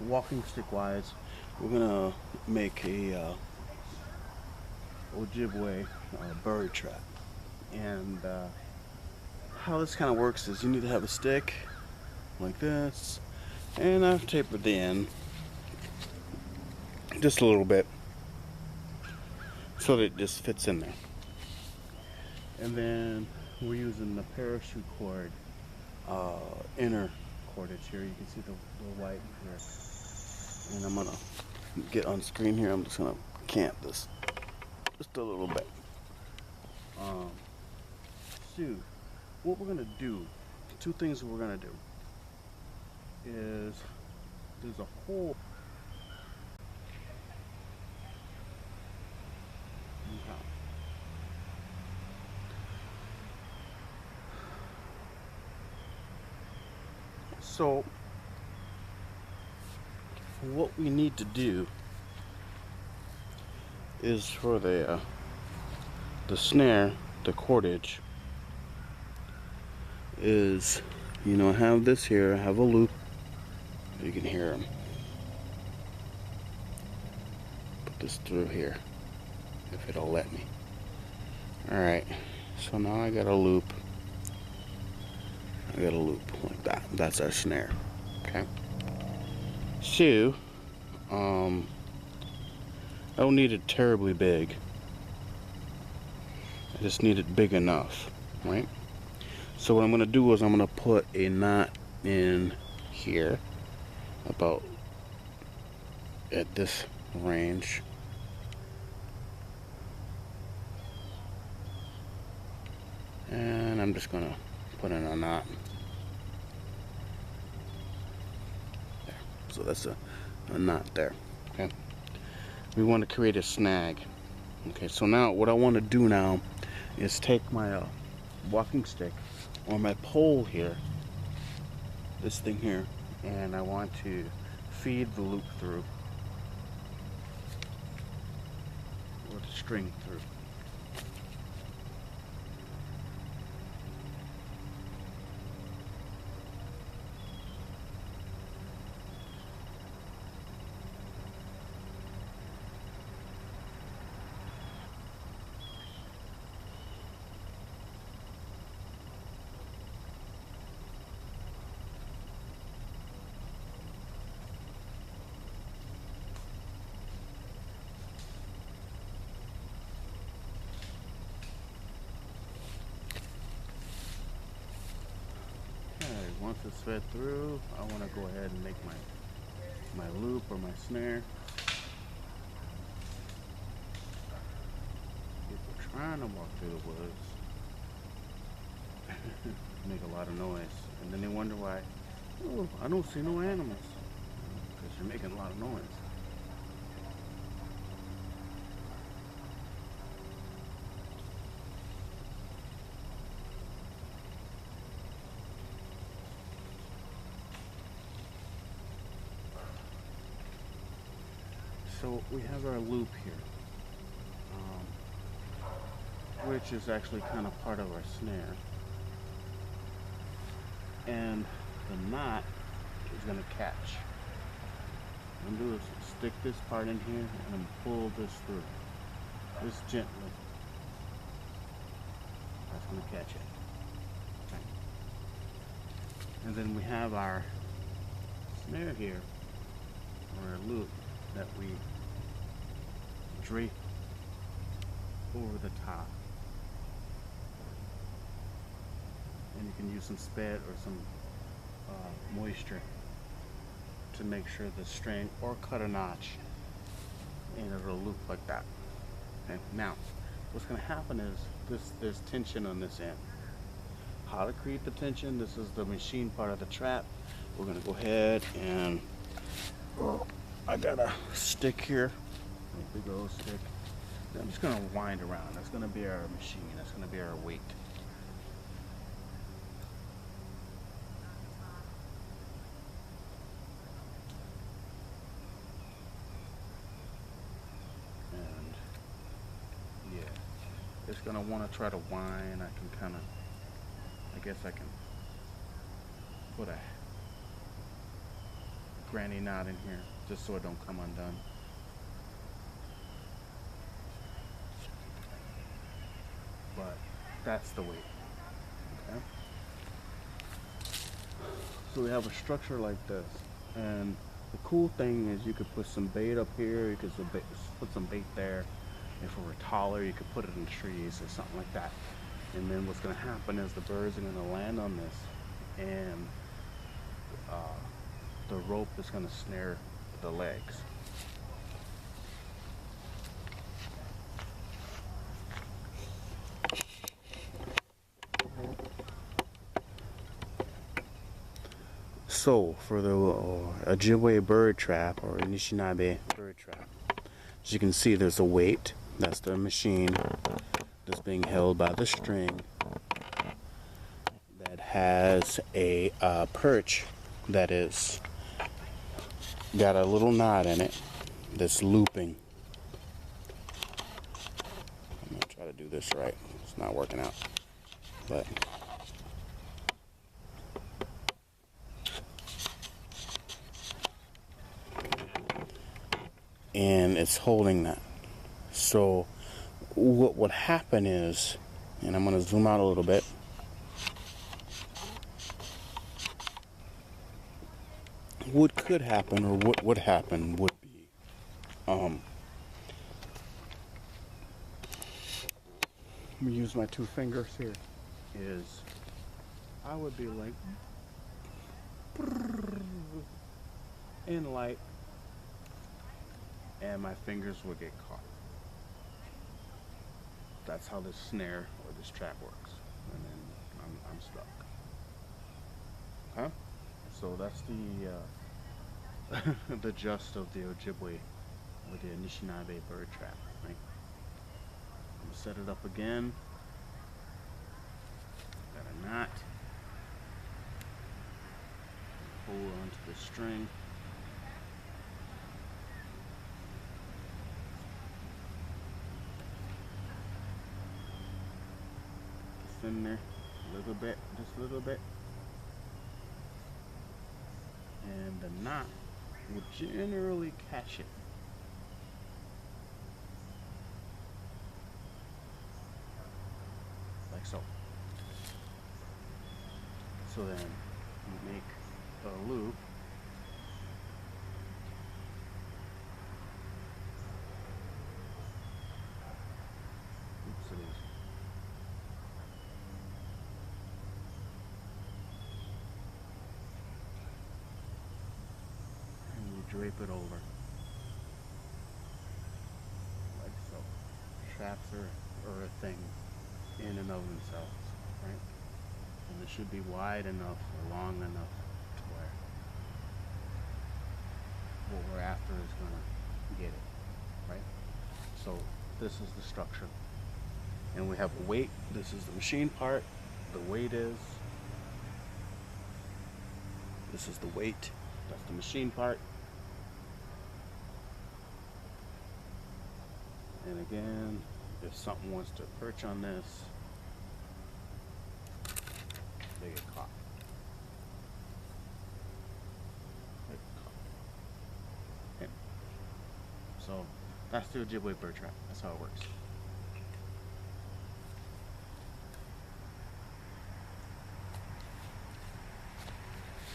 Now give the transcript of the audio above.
walking stick wise, we're gonna make a Ojibwe bird trap. And how this kind of works is you need to have a stick like this, and I've tapered the end just a little bit so that it just fits in there. And then we're using the parachute cord, inner cordage here. You can see the white here. And I'm gonna get on screen here. I'm just gonna cant this just a little bit. So what we're gonna do, two things we're gonna do is there's a hole. So what we need to do is for the snare, the cordage, is, you know, I have this here, I have a loop, you can hear them. Put this through here, if it'll let me. Alright, so now I got a loop. I got a loop like that. That's our snare. Okay. So, I don't need it terribly big. I just need it big enough, right? So what I'm gonna do is I'm gonna put a knot in here, about at this range. And I'm just gonna put in a knot. There. So that's a knot there. Okay. We want to create a snag. Okay, so now what I want to do now is take my walking stick or my pole here, this thing here, and I want to feed the loop through, or the string through. Once it's fed through, I want to go ahead and make my loop or my snare. People trying to walk through the woods make a lot of noise, and then they wonder why, oh, I don't see no animals, because you're making a lot of noise. So we have our loop here, which is actually kind of part of our snare. And the knot is going to catch. What I'm going to do is stick this part in here and I'm pull this through. Just gently. That's going to catch it. Okay. And then we have our snare here, or a loop, that we drape over the top. And you can use some spit or some moisture to make sure the string, or cut a notch, and it'll loop like that. Okay. Now, what's going to happen is there's tension on this end. How to create the tension? This is the machine part of the trap. We're going to go ahead and I got a stick here, a big old stick. I'm just going to wind around. That's going to be our machine. That's going to be our weight. And yeah, it's going to want to try to wind. I can kind of, I guess I can put a granny knot in here just so it don't come undone. But that's the weight. Okay. So we have a structure like this, and the cool thing is you could put some bait up here, you could put some bait there. If it were taller, you could put it in trees or something like that. And then what's going to happen is the birds are going to land on this, and the rope is going to snare the legs. So for the Ojibwe bird trap or Anishinaabe bird trap, as you can see, there's a weight. That's the machine that's being held by the string that has a perch that is got a little knot in it that's looping. I'm gonna try to do this right. It's not working out, but and it's holding that. So what would happen is, and I'm going to zoom out a little bit, what could happen or what would happen would be let me use my two fingers here, is I would be like in light, and my fingers would get caught. That's how this snare or this trap works, and then I'm stuck. Okay, so that's the the gist of the Ojibwe or the Anishinaabe bird trap. Right? I'm gonna set it up again. Got a knot. Hold onto the string. In there a little bit, just a little bit, and the knot will generally catch it. Like so. So then you make a loop. Oops, it is. Drape it over like so. Traps are a thing in and of themselves, right? And it should be wide enough or long enough to where what we're after is gonna get it, right? So this is the structure, and we have a weight. This is the machine part. The weight is, this is the weight. That's the machine part. And again, if something wants to perch on this, they get caught. Okay. So that's the Ojibwe bird trap. That's how it works.